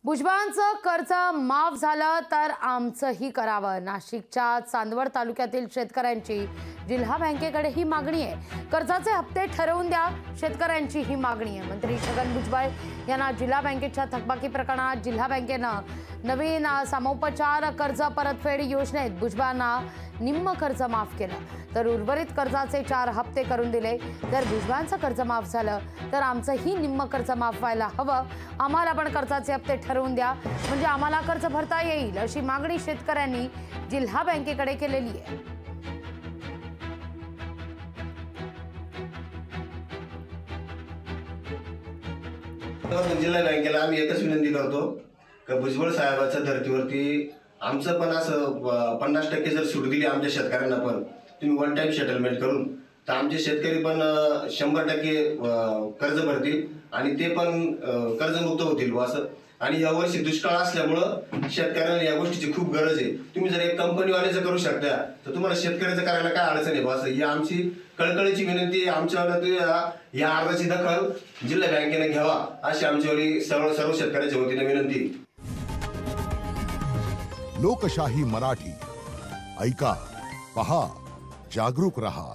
भुजबळांचं कर्ज माफ झालं तर आमचंही करावं। नाशिकच्या चांदवड तालुक्यातील शेतकऱ्यांची जिल्हा बँकेकडे ही मागणी आहे। कर्जाचे हप्ते ठरवून द्या, शेतकऱ्यांची ही मागणी आहे। मंत्री छगन भुजबळ यांना जिल्हा बँकेच्या थकबाकी प्रकरणात जिल्हा बँकेनं नवीन समोपचार कर्ज परतफेड योजनेत भुजबळांना निम्म कर्ज माफ केलं, तर उर्वरित कर्जाचे 4 हप्ते करून दिले। जर भुजबळांचं कर्ज माफ झालं तर आमचंही निम्म कर्ज माफ व्हायला हवं। आम्हाला पण कर्जाचे हप्ते ठरवून द्या, म्हणजे आम्हाला कर्ज भरता येईल, अशी मागणी शेतकऱ्यांनी जिल्हा बँकेकडे केलेली आहे। जिल्हा बँकेला आम्ही एकच विनंती करतो की भुजबळ साहेबांच्या धर्तीवरती आमचं पण असं 50% जर सूट दिली आमच्या शेतकऱ्यांना, पण तुम्ही वन टाइम सेटलमेंट करून, तर आमचे शेतकरी पण 100% कर्ज भरतील आणि ते पण कर्जमुक्त होतील असं। आणि यावर्षी दुष्काळ असल्यामुळं शेतकऱ्यांना या गोष्टीची खूप गरज आहे। तुम्ही जर एक कंपनीवाल्याचं करू शकता तर तुम्हाला शेतकऱ्याचं करायला काय अडचण आहे असं, ही आमची कळकळीची विनंती। आमच्या या अर्जाची दखल जिल्हा बँकेने घ्यावा अशी आमच्यावरी सर्व शेतकऱ्यांच्या वतीने विनंती। लोकशाही मराठी ऐका, पहा, जागरूक रहा।